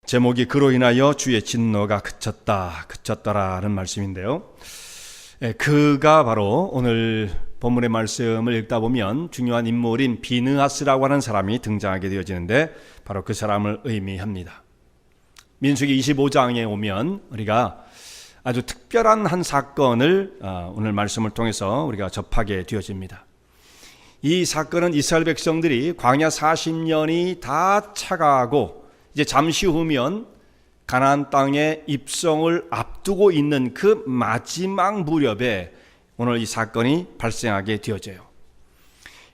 제목이 그로 인하여 주의 진노가 그쳤더라는 말씀인데요. 그가 바로 오늘 본문의 말씀을 읽다 보면 중요한 인물인 비느하스라고 하는 사람이 등장하게 되어지는데 바로 그 사람을 의미합니다. 민수기 25장에 오면 우리가 아주 특별한 한 사건을 오늘 말씀을 통해서 우리가 접하게 되어집니다. 이 사건은 이스라엘 백성들이 광야 40년이 다 차가고 이제 잠시 후면 가나안 땅에 입성을 앞두고 있는 그 마지막 무렵에 오늘 이 사건이 발생하게 되어져요.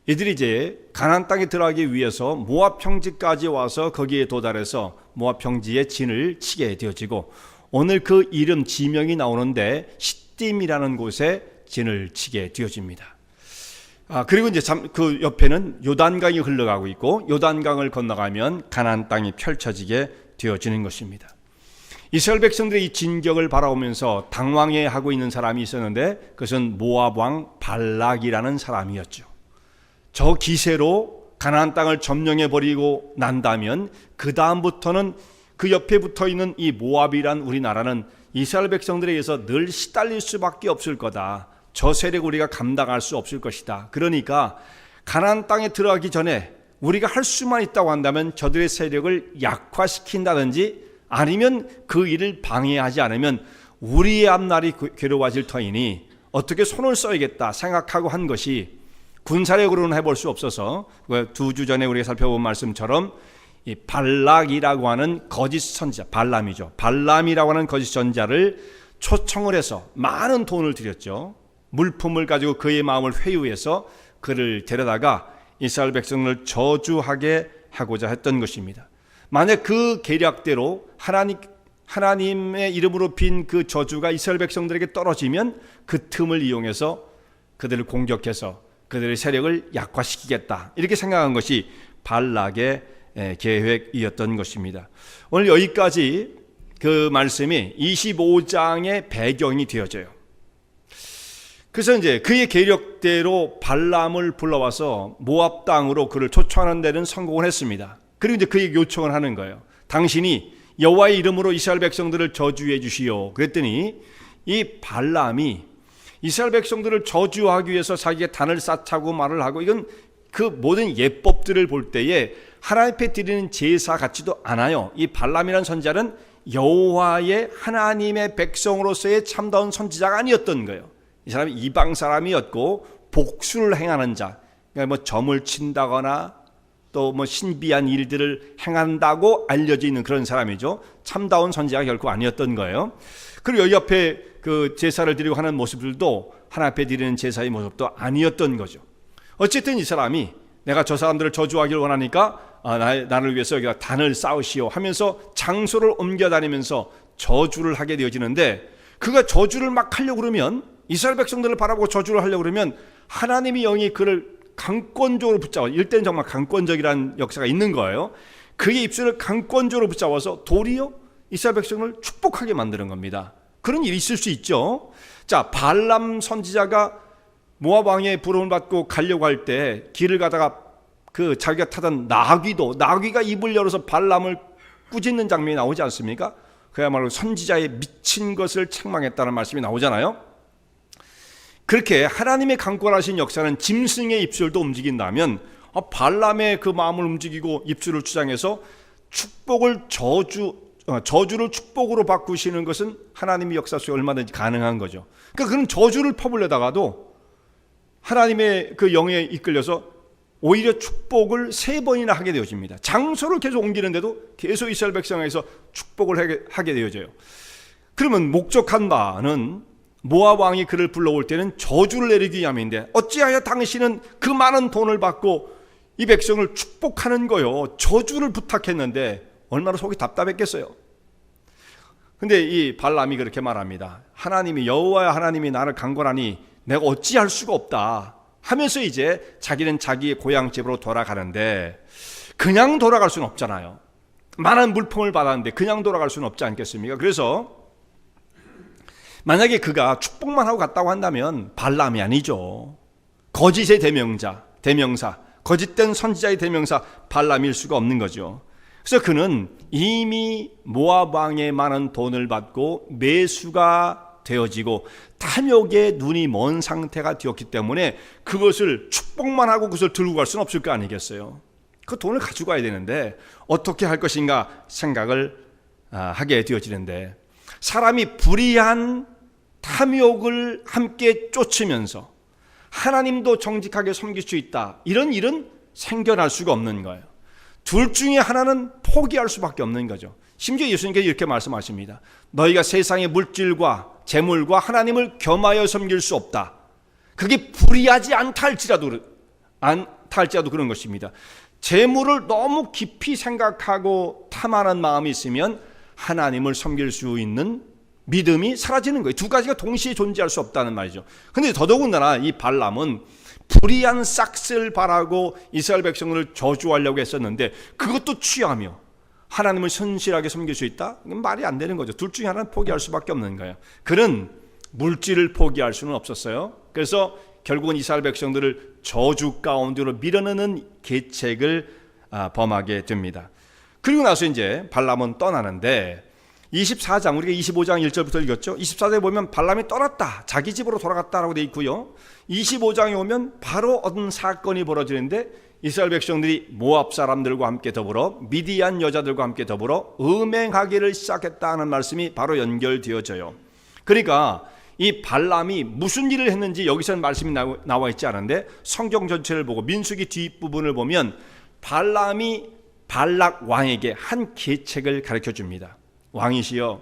이들이 이제 가나안 땅에 들어가기 위해서 모압 평지까지 와서 거기에 도달해서 모압 평지에 진을 치게 되어지고 오늘 그 이름 지명이 나오는데 시딤이라는 곳에 진을 치게 되어집니다. 그리고 이제 그 옆에는 요단강이 흘러가고 있고 요단강을 건너가면 가나안 땅이 펼쳐지게 되어지는 것입니다. 이스라엘 백성들의 이 진격을 바라보면서 당황해하고 있는 사람이 있었는데 그것은 모압 왕 발락이라는 사람이었죠. 저 기세로 가나안 땅을 점령해버리고 난다면 그 다음부터는 그 옆에 붙어있는 이 모압이란 우리나라는 이스라엘 백성들에 의해서 늘 시달릴 수밖에 없을 거다. 저 세력 우리가 감당할 수 없을 것이다. 그러니까 가나안 땅에 들어가기 전에 우리가 할 수만 있다고 한다면 저들의 세력을 약화시킨다든지 아니면 그 일을 방해하지 않으면 우리의 앞날이 괴로워질 터이니 어떻게 손을 써야겠다 생각하고 한 것이 군사력으로는 해볼 수 없어서 두 주 전에 우리가 살펴본 말씀처럼 이 발락이라고 하는 거짓 선지자, 발람이죠. 발람이라고 하는 거짓 선지자를 초청을 해서 많은 돈을 들였죠. 물품을 가지고 그의 마음을 회유해서 그를 데려다가 이스라엘 백성을 저주하게 하고자 했던 것입니다. 만약 그 계략대로 하나님의 이름으로 빈 그 저주가 이스라엘 백성들에게 떨어지면 그 틈을 이용해서 그들을 공격해서 그들의 세력을 약화시키겠다. 이렇게 생각한 것이 발락의 계획이었던 것입니다. 오늘 여기까지 그 말씀이 25장의 배경이 되어져요. 그래서 이제 그의 계략대로 발람을 불러와서 모압 땅으로 그를 초청하는 데는 성공을 했습니다. 그리고 이제 그에게 요청을 하는 거예요. 당신이 여호와의 이름으로 이스라엘 백성들을 저주해 주시오. 그랬더니 이 발람이 이스라엘 백성들을 저주하기 위해서 자기가 단을 쌓자고 말을 하고 이건 그 모든 예법들을 볼 때에 하나님 앞에 드리는 제사 같지도 않아요. 이 발람이라는 선지자는 여호와의 하나님의 백성으로서의 참다운 선지자가 아니었던 거예요. 이 사람이 이방 사람이었고 복수를 행하는 자, 그러니까 뭐 점을 친다거나 또 뭐 신비한 일들을 행한다고 알려져 있는 그런 사람이죠. 참다운 선지자가 결코 아니었던 거예요. 그리고 여기 옆에 그 제사를 드리고 하는 모습들도 하나님 앞에 드리는 제사의 모습도 아니었던 거죠. 어쨌든 이 사람이 내가 저 사람들을 저주하기를 원하니까 나를 위해서 여기다 단을 쌓으시오 하면서 장소를 옮겨다니면서 저주를 하게 되어지는데 그가 저주를 막 하려고 그러면 이스라엘 백성들을 바라보고 저주를 하려고 그러면 하나님의 영이 그를 강권적으로 붙잡아, 이때는 정말 강권적이라는 역사가 있는 거예요. 그의 입술을 강권적으로 붙잡아서 도리어 이스라엘 백성을 축복하게 만드는 겁니다. 그런 일이 있을 수 있죠. 자, 발람 선지자가 모압 왕의 부름을 받고 가려고 할 때 길을 가다가 그 자기가 타던 나귀가 입을 열어서 발람을 꾸짖는 장면이 나오지 않습니까? 그야말로 선지자의 미친 것을 책망했다는 말씀이 나오잖아요. 그렇게 하나님의 강권하신 역사는 짐승의 입술도 움직인다면 발람의 그 마음을 움직이고 입술을 주장해서 저주를 축복으로 바꾸시는 것은 하나님의 역사 속에 얼마든지 가능한 거죠. 그러니까 그런 저주를 퍼부려다가도 하나님의 그 영에 이끌려서 오히려 축복을 3번이나 하게 되어집니다. 장소를 계속 옮기는데도 계속 이스라엘 백성에서 축복을 하게 되어져요. 그러면 목적한 바는 모압 왕이 그를 불러올 때는 저주를 내리기 위함인데 어찌하여 당신은 그 많은 돈을 받고 이 백성을 축복하는 거요. 저주를 부탁했는데 얼마나 속이 답답했겠어요. 근데 이 발람이 그렇게 말합니다. 하나님이 여호와 하나님이 나를 강권하니 내가 어찌할 수가 없다 하면서 이제 자기는 자기의 고향집으로 돌아가는데 그냥 돌아갈 수는 없잖아요. 많은 물품을 받았는데 그냥 돌아갈 수는 없지 않겠습니까? 그래서 만약에 그가 축복만 하고 갔다고 한다면 발람이 아니죠. 거짓의 대명사, 거짓된 선지자의 대명사 발람일 수가 없는 거죠. 그래서 그는 이미 모압 왕의 많은 돈을 받고 매수가 되어지고 탐욕에 눈이 먼 상태가 되었기 때문에 그것을 축복만 하고 그것을 들고 갈 수는 없을 거 아니겠어요. 그 돈을 가지고 가야 되는데 어떻게 할 것인가 생각을 하게 되어지는데, 사람이 불의한 탐욕을 함께 쫓으면서 하나님도 정직하게 섬길 수 있다, 이런 일은 생겨날 수가 없는 거예요. 둘 중에 하나는 포기할 수밖에 없는 거죠. 심지어 예수님께서 이렇게 말씀하십니다. 너희가 세상의 물질과 재물과 하나님을 겸하여 섬길 수 없다. 그게 불의하지 않다 할지라도 그런 것입니다. 재물을 너무 깊이 생각하고 탐하는 마음이 있으면 하나님을 섬길 수 있는 믿음이 사라지는 거예요. 두 가지가 동시에 존재할 수 없다는 말이죠. 그런데 더더군다나 이 발람은 불의한 싹스를 바라고 이스라엘 백성을 저주하려고 했었는데 그것도 취하며 하나님을 선실하게 섬길 수 있다? 이건 말이 안 되는 거죠. 둘 중에 하나는 포기할 수밖에 없는 거예요. 그는 물질을 포기할 수는 없었어요. 그래서 결국은 이스라엘 백성들을 저주 가운데로 밀어넣는 계책을 범하게 됩니다. 그리고 나서 이제 발람은 떠나는데 24장, 우리가 25장 1절부터 읽었죠. 24장에 보면 발람이 떠났다, 자기 집으로 돌아갔다라고 되어 있고요. 25장에 오면 바로 어떤 사건이 벌어지는데 이스라엘 백성들이 모압 사람들과 함께 더불어 미디안 여자들과 함께 더불어 음행하기를 시작했다는 말씀이 바로 연결되어져요. 그러니까 이 발람이 무슨 일을 했는지 여기서는 말씀이 나와 있지 않은데 성경 전체를 보고 민수기 뒷부분을 보면 발람이 발락 왕에게 한 계책을 가르쳐 줍니다. 왕이시여,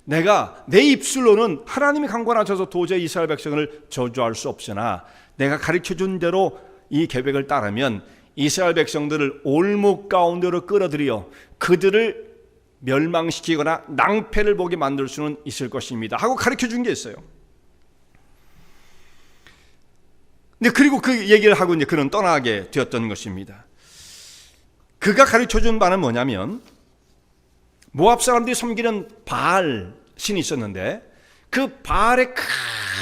내가 내 입술로는 하나님이 강권하셔서 도저히 이스라엘 백성을 저주할 수 없으나 내가 가르쳐 준 대로 이 계획을 따르면 이스라엘 백성들을 올무 가운데로 끌어들여 그들을 멸망시키거나 낭패를 보게 만들 수는 있을 것입니다 하고 가르쳐 준 게 있어요. 근데 그리고 그 얘기를 하고 이제 그는 떠나게 되었던 것입니다. 그가 가르쳐 준 바는 뭐냐면 모압 사람들이 섬기는 바알 신이 있었는데 그 바알의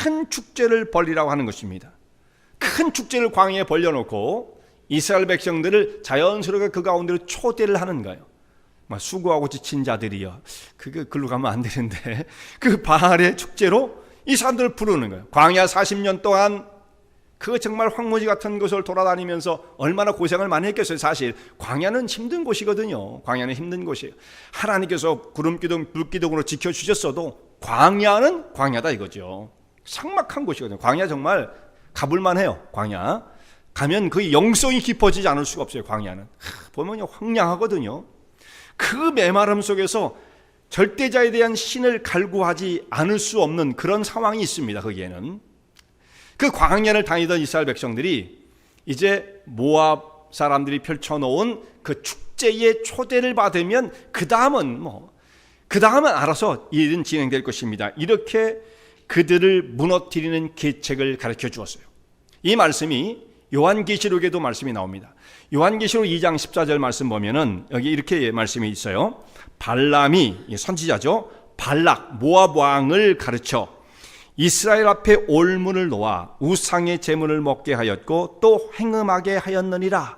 큰 축제를 벌리라고 하는 것입니다. 큰 축제를 광야에 벌려놓고 이스라엘 백성들을 자연스럽게 그 가운데로 초대를 하는 거예요. 막 수고하고 지친 자들이여, 그게 글로 가면 안 되는데 그 바알의 축제로 이 사람들을 부르는 거예요. 광야 40년 동안 그 정말 황무지 같은 곳을 돌아다니면서 얼마나 고생을 많이 했겠어요. 사실 광야는 힘든 곳이거든요. 광야는 힘든 곳이에요. 하나님께서 구름기둥 불기둥으로 지켜주셨어도 광야는 광야다 이거죠. 삭막한 곳이거든요. 광야 정말 가볼만 해요. 광야 가면 그 영성이 깊어지지 않을 수가 없어요. 광야는 보면 황량하거든요. 그 메마름 속에서 절대자에 대한 신을 갈구하지 않을 수 없는 그런 상황이 있습니다. 거기에는 그 광야를 다니던 이스라엘 백성들이 이제 모압 사람들이 펼쳐놓은 그 축제의 초대를 받으면 그 다음은 알아서 일은 진행될 것입니다. 이렇게 그들을 무너뜨리는 계책을 가르쳐 주었어요. 이 말씀이 요한계시록에도 말씀이 나옵니다. 요한계시록 2장 14절 말씀 보면은 여기 이렇게 말씀이 있어요. 발람이, 선지자죠, 발락 모압 왕을 가르쳐 이스라엘 앞에 올문을 놓아 우상의 제물을 먹게 하였고 또 행음하게 하였느니라.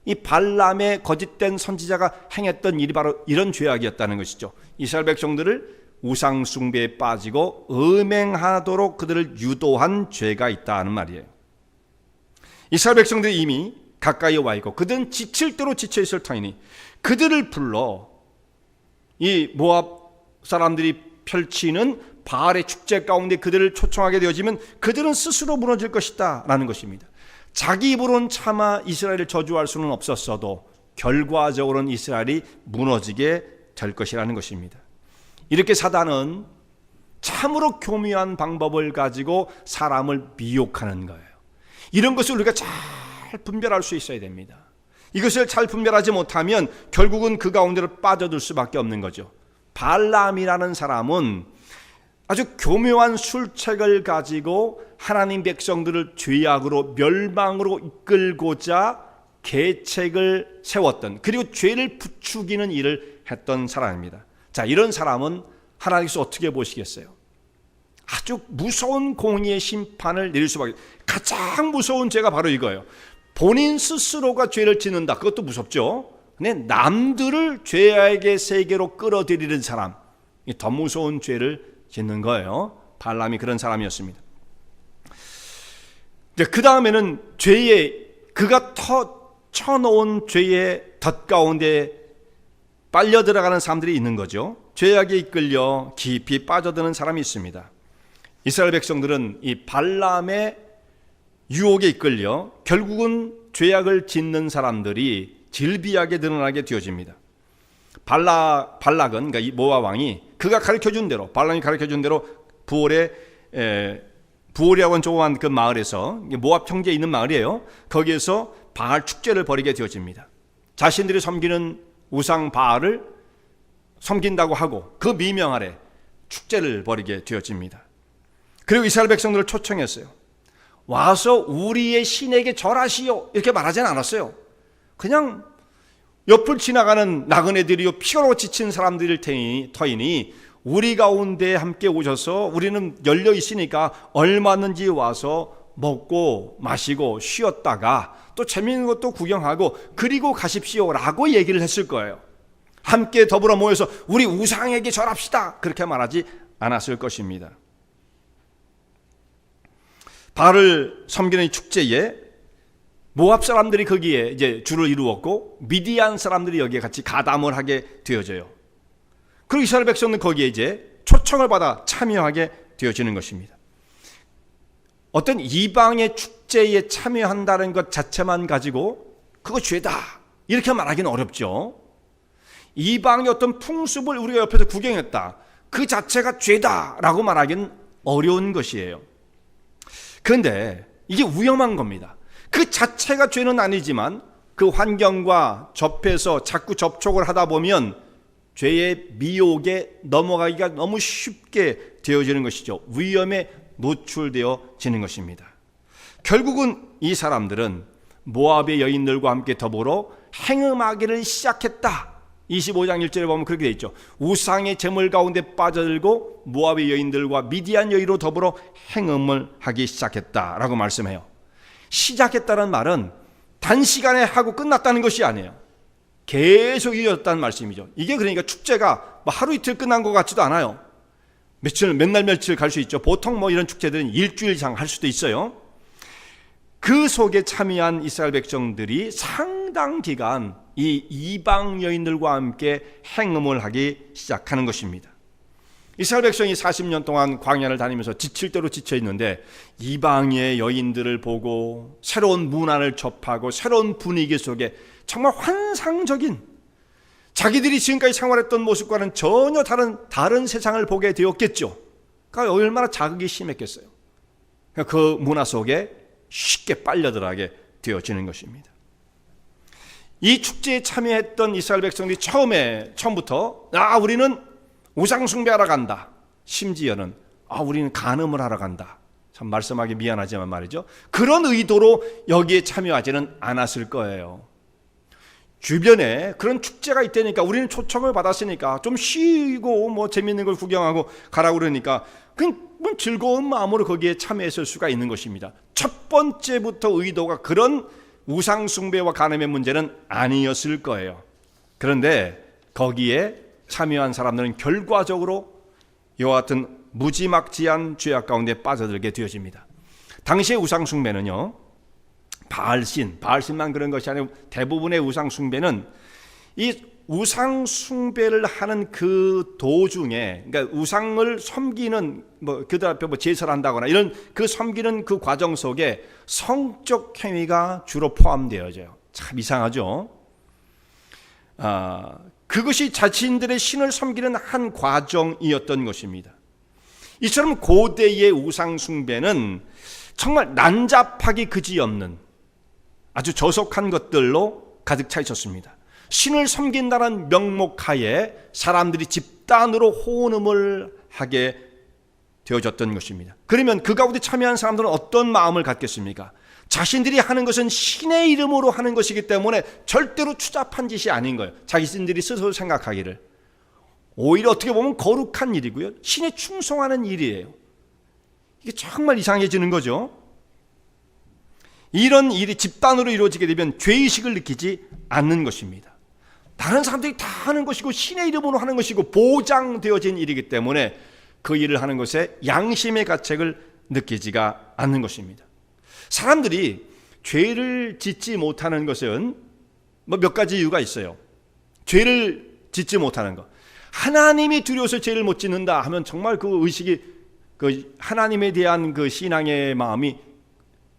이 발람의 거짓된 선지자가 행했던 일이 바로 이런 죄악이었다는 것이죠. 이스라엘 백성들을 우상 숭배에 빠지고 음행하도록 그들을 유도한 죄가 있다는 말이에요. 이스라엘 백성들이 이미 가까이 와 있고 그들은 지칠 대로 지쳐 있을 터이니 그들을 불러 이 모압 사람들이 펼치는 바알의 축제 가운데 그들을 초청하게 되어지면 그들은 스스로 무너질 것이다 라는 것입니다. 자기 입으로는 차마 이스라엘을 저주할 수는 없었어도 결과적으로는 이스라엘이 무너지게 될 것이라는 것입니다. 이렇게 사단은 참으로 교묘한 방법을 가지고 사람을 미혹하는 거예요. 이런 것을 우리가 잘 분별할 수 있어야 됩니다. 이것을 잘 분별하지 못하면 결국은 그 가운데로 빠져들 수밖에 없는 거죠. 발람이라는 사람은 아주 교묘한 술책을 가지고 하나님 백성들을 죄악으로 멸망으로 이끌고자 계책을 세웠던, 그리고 죄를 부추기는 일을 했던 사람입니다. 자, 이런 사람은 하나님께서 어떻게 보시겠어요? 아주 무서운 공의의 심판을 내릴 수밖에. 가장 무서운 죄가 바로 이거예요. 본인 스스로가 죄를 짓는다. 그것도 무섭죠. 근데 남들을 죄악의 세계로 끌어들이는 사람, 더 무서운 죄를 짓는 거예요. 발람이 그런 사람이었습니다. 그 다음에는 그가 쳐놓은 죄의 덫 가운데 빨려 들어가는 사람들이 있는 거죠. 죄악에 이끌려 깊이 빠져드는 사람이 있습니다. 이스라엘 백성들은 이 발람의 유혹에 이끌려 결국은 죄악을 짓는 사람들이 질비하게 드러나게 되어집니다. 발락은, 그러니까 이 모압 왕이 그가 가르쳐준 대로, 발람이 가르쳐준 대로 부올이라고 하는 조그만 그 마을에서, 모압 평지에 있는 마을이에요. 거기에서 바알 축제를 벌이게 되어집니다. 자신들이 섬기는 우상 바알을 섬긴다고 하고 그 미명 아래 축제를 벌이게 되어집니다. 그리고 이스라엘 백성들을 초청했어요. 와서 우리의 신에게 절하시오, 이렇게 말하지는 않았어요. 그냥 옆을 지나가는 나그네들이요, 피로로 지친 사람들일 터이니 우리 가운데 함께 오셔서 우리는 열려 있으니까 얼마든지 와서 먹고 마시고 쉬었다가 또 재미있는 것도 구경하고 그리고 가십시오라고 얘기를 했을 거예요. 함께 더불어 모여서 우리 우상에게 절합시다, 그렇게 말하지 않았을 것입니다. 바알을 섬기는 이 축제에 모압 사람들이 거기에 이제 주를 이루었고 미디안 사람들이 여기에 같이 가담을 하게 되어져요. 그리고 이스라엘 백성은 거기에 이제 초청을 받아 참여하게 되어지는 것입니다. 어떤 이방의 축제에 참여한다는 것 자체만 가지고 그거 죄다, 이렇게 말하기는 어렵죠. 이방의 어떤 풍습을 우리가 옆에서 구경했다, 그 자체가 죄다라고 말하기는 어려운 것이에요. 그런데 이게 위험한 겁니다. 그 자체가 죄는 아니지만 그 환경과 접해서 자꾸 접촉을 하다 보면 죄의 미혹에 넘어가기가 너무 쉽게 되어지는 것이죠. 위험에 노출되어지는 것입니다. 결국은 이 사람들은 모압의 여인들과 함께 더불어 행음하기를 시작했다. 25장 1절에 보면 그렇게 되어 있죠. 우상의 제물 가운데 빠져들고 모압의 여인들과 미디안 여인으로 더불어 행음을 하기 시작했다라고 말씀해요. 시작했다는 말은 단시간에 하고 끝났다는 것이 아니에요. 계속 이어졌다는 말씀이죠. 이게 그러니까 축제가 하루 이틀 끝난 것 같지도 않아요. 몇 날 며칠 갈 수 있죠. 보통 이런 축제들은 일주일 이상 할 수도 있어요. 그 속에 참여한 이스라엘 백성들이 상당 기간 이 이방 여인들과 함께 행음을 하기 시작하는 것입니다. 이스라엘 백성이 40년 동안 광야를 다니면서 지칠 대로 지쳐 있는데 이방의 여인들을 보고 새로운 문화를 접하고 새로운 분위기 속에 정말 환상적인, 자기들이 지금까지 생활했던 모습과는 전혀 다른 세상을 보게 되었겠죠. 그러니까 얼마나 자극이 심했겠어요. 그 문화 속에 쉽게 빨려들어가게 되어지는 것입니다. 이 축제에 참여했던 이스라엘 백성들이 처음부터 우리는 우상 숭배하러 간다, 심지어는 우리는 간음을 하러 간다, 참 말씀하기 미안하지만 말이죠, 그런 의도로 여기에 참여하지는 않았을 거예요. 주변에 그런 축제가 있다니까, 우리는 초청을 받았으니까 좀 쉬고 재밌는 걸 구경하고 가라고 그러니까 그냥 즐거운 마음으로 거기에 참여했을 수가 있는 것입니다. 첫 번째부터 의도가 그런 우상 숭배와 간음의 문제는 아니었을 거예요. 그런데 거기에 참여한 사람들은 결과적으로 이와 같은 무지막지한 죄악 가운데 빠져들게 되어집니다. 당시의 우상 숭배는요, 바알신만 그런 것이 아니고 대부분의 우상 숭배는 이 우상 숭배를 하는 그 도중에, 그러니까 우상을 섬기는 그들 앞에 제사를 한다거나 이런 그 섬기는 그 과정 속에 성적 행위가 주로 포함되어져요. 참 이상하죠. 그것이 자신들의 신을 섬기는 한 과정이었던 것입니다. 이처럼 고대의 우상 숭배는 정말 난잡하기 그지없는 아주 저속한 것들로 가득 차 있었습니다. 신을 섬긴다는 명목하에 사람들이 집단으로 호응을 하게 되어졌던 것입니다. 그러면 그 가운데 참여한 사람들은 어떤 마음을 갖겠습니까? 자신들이 하는 것은 신의 이름으로 하는 것이기 때문에 절대로 추잡한 짓이 아닌 거예요. 자신들이 스스로 생각하기를. 오히려 어떻게 보면 거룩한 일이고요, 신에 충성하는 일이에요. 이게 정말 이상해지는 거죠. 이런 일이 집단으로 이루어지게 되면 죄의식을 느끼지 않는 것입니다. 다른 사람들이 다 하는 것이고 신의 이름으로 하는 것이고 보장되어진 일이기 때문에 그 일을 하는 것에 양심의 가책을 느끼지가 않는 것입니다. 사람들이 죄를 짓지 못하는 것은 몇 가지 이유가 있어요. 죄를 짓지 못하는 것. 하나님이 두려워서 죄를 못 짓는다 하면 정말 그 의식이, 그 하나님에 대한 그 신앙의 마음이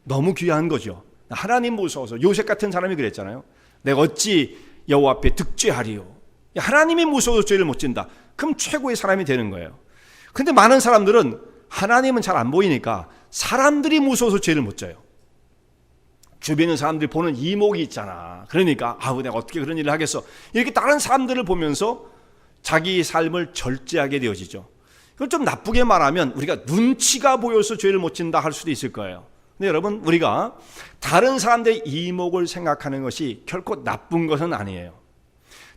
너무 귀한 거죠. 하나님 무서워서. 요셉 같은 사람이 그랬잖아요. 내가 어찌 여호와 앞에 득죄하리요. 하나님이 무서워서 죄를 못 짓는다. 그럼 최고의 사람이 되는 거예요. 근데 많은 사람들은 하나님은 잘 안 보이니까 사람들이 무서워서 죄를 못 져요. 주변에 사람들이 보는 이목이 있잖아. 그러니까 내가 어떻게 그런 일을 하겠어. 이렇게 다른 사람들을 보면서 자기 삶을 절제하게 되어지죠. 그걸 좀 나쁘게 말하면 우리가 눈치가 보여서 죄를 못 짓는다 할 수도 있을 거예요. 근데 여러분, 우리가 다른 사람들의 이목을 생각하는 것이 결코 나쁜 것은 아니에요.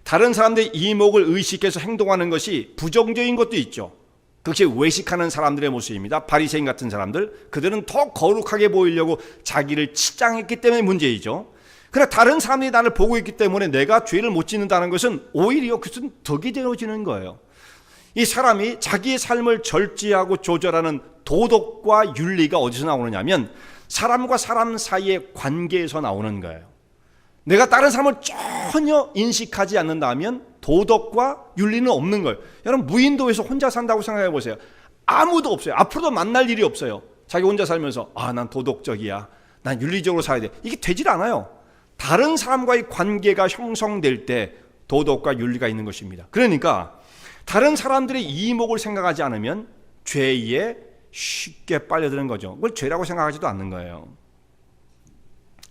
다른 사람들의 이목을 의식해서 행동하는 것이 부정적인 것도 있죠. 그것이 외식하는 사람들의 모습입니다. 바리새인 같은 사람들, 그들은 더 거룩하게 보이려고 자기를 치장했기 때문에 문제이죠. 그러나 다른 사람들이 나를 보고 있기 때문에 내가 죄를 못 짓는다는 것은 오히려 그것은 덕이 되어지는 거예요. 이 사람이 자기의 삶을 절제하고 조절하는 도덕과 윤리가 어디서 나오느냐면 사람과 사람 사이의 관계에서 나오는 거예요. 내가 다른 사람을 전혀 인식하지 않는다면 도덕과 윤리는 없는 거예요. 여러분, 무인도에서 혼자 산다고 생각해 보세요. 아무도 없어요. 앞으로도 만날 일이 없어요. 자기 혼자 살면서 난 도덕적이야, 난 윤리적으로 살아야 돼. 이게 되질 않아요. 다른 사람과의 관계가 형성될 때 도덕과 윤리가 있는 것입니다. 그러니까 다른 사람들의 이목을 생각하지 않으면 죄에 쉽게 빨려드는 거죠. 그걸 죄라고 생각하지도 않는 거예요.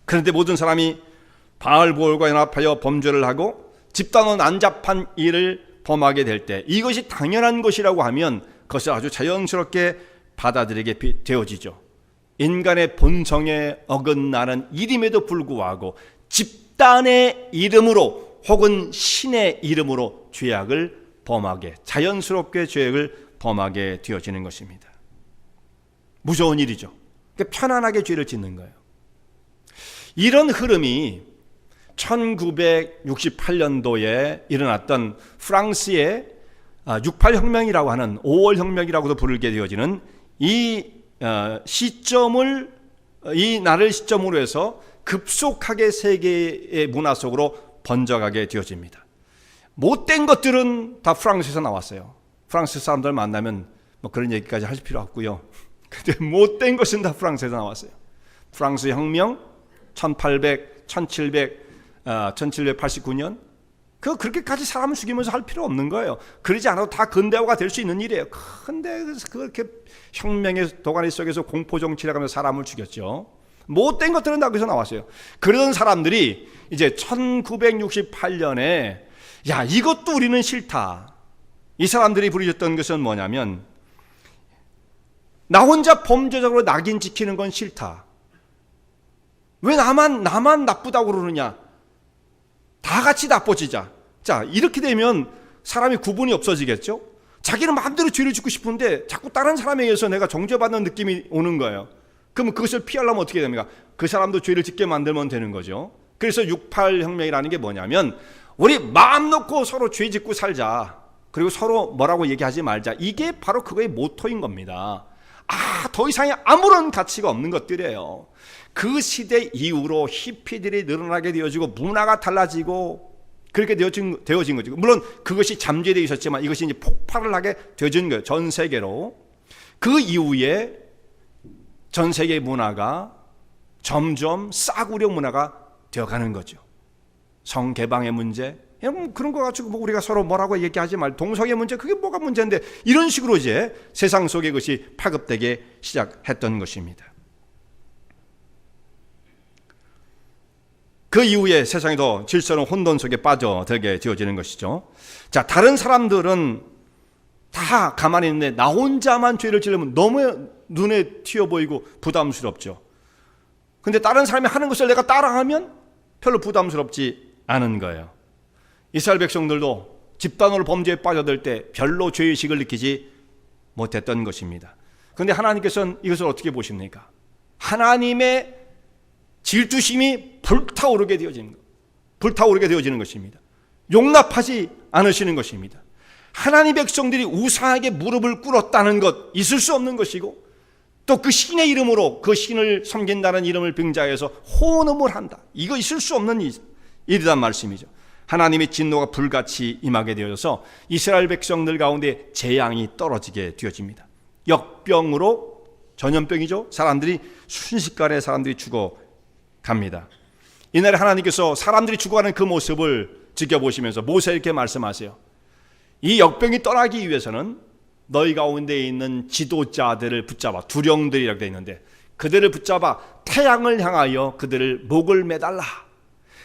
그런데 모든 사람이 바알보알과 연합하여 범죄를 하고 집단으로 난잡한 일을 범하게 될 때 이것이 당연한 것이라고 하면 그것을 아주 자연스럽게 받아들이게 되어지죠. 인간의 본성에 어긋나는 일임에도 불구하고 집단의 이름으로 혹은 신의 이름으로 죄악을 범하게, 자연스럽게 죄악을 범하게 되어지는 것입니다. 무서운 일이죠. 편안하게 죄를 짓는 거예요. 이런 흐름이 1968년도에 일어났던 프랑스의 68혁명이라고 하는 5월 혁명이라고도 부르게 되어지는 이 시점을, 이 날을 시점으로 해서 급속하게 세계의 문화 속으로 번져가게 되어집니다. 못된 것들은 다 프랑스에서 나왔어요. 프랑스 사람들 만나면 그런 얘기까지 할 필요 없고요. 근데 못된 것은 다 프랑스에서 나왔어요. 프랑스 혁명 1789년 그렇게까지 사람을 죽이면서 할 필요 없는 거예요. 그러지 않아도 다 근대화가 될 수 있는 일이에요. 근데 그렇게 혁명의 도가니 속에서 공포 정치를 하면서 사람을 죽였죠. 못된 것들은 다 거기서 나왔어요. 그러던 사람들이 이제 1968년에 이것도 우리는 싫다. 이 사람들이 부르셨던 것은 뭐냐면 나 혼자 범죄적으로 낙인 지키는 건 싫다. 왜 나만 나쁘다고 그러느냐? 다 같이 나빠지자. 자, 이렇게 되면 사람이 구분이 없어지겠죠? 자기는 마음대로 죄를 짓고 싶은데 자꾸 다른 사람에 의해서 내가 정죄받는 느낌이 오는 거예요. 그러면 그것을 피하려면 어떻게 됩니까? 그 사람도 죄를 짓게 만들면 되는 거죠. 그래서 68혁명이라는 게 뭐냐면 우리 마음 놓고 서로 죄 짓고 살자. 그리고 서로 뭐라고 얘기하지 말자. 이게 바로 그거의 모토인 겁니다. 더 이상의 아무런 가치가 없는 것들이에요. 그 시대 이후로 히피들이 늘어나게 되어지고 문화가 달라지고 그렇게 되어진 거죠. 물론 그것이 잠재되어 있었지만 이것이 이제 폭발을 하게 되어진 거예요. 전 세계로. 그 이후에 전 세계 문화가 점점 싸구려 문화가 되어가는 거죠. 성개방의 문제, 그런 거 가지고 우리가 서로 뭐라고 얘기하지 말, 동성애 문제, 그게 뭐가 문제인데, 이런 식으로 이제 세상 속에 그것이 파급되게 시작했던 것입니다. 그 이후에 세상이 더 질서는 혼돈 속에 빠져들게 되어지는 것이죠. 자, 다른 사람들은 다 가만히 있는데 나 혼자만 죄를 지르면 너무 눈에 튀어 보이고 부담스럽죠. 근데 다른 사람이 하는 것을 내가 따라하면 별로 부담스럽지 않은 거예요. 이스라엘 백성들도 집단으로 범죄에 빠져들 때 별로 죄의식을 느끼지 못했던 것입니다. 그런데 하나님께서는 이것을 어떻게 보십니까? 하나님의 질투심이 불타오르게 되어지는 것입니다. 용납하지 않으시는 것입니다. 하나님 백성들이 우상에게 무릎을 꿇었다는 것 있을 수 없는 것이고, 또 그 신의 이름으로 그 신을 섬긴다는 이름을 빙자해서 호언음을 한다, 이거 있을 수 없는 일이란 말씀이죠. 하나님의 진노가 불같이 임하게 되어서 이스라엘 백성들 가운데 재앙이 떨어지게 되어집니다. 역병으로, 전염병이죠. 사람들이 순식간에 사람들이 죽어갑니다. 이날에 하나님께서 사람들이 죽어가는 그 모습을 지켜보시면서 모세에게 말씀하세요. 이 역병이 떠나기 위해서는 너희 가운데 있는 지도자들을 붙잡아, 두령들이라고 되어 있는데 그들을 붙잡아 태양을 향하여 그들을 목을 매달라.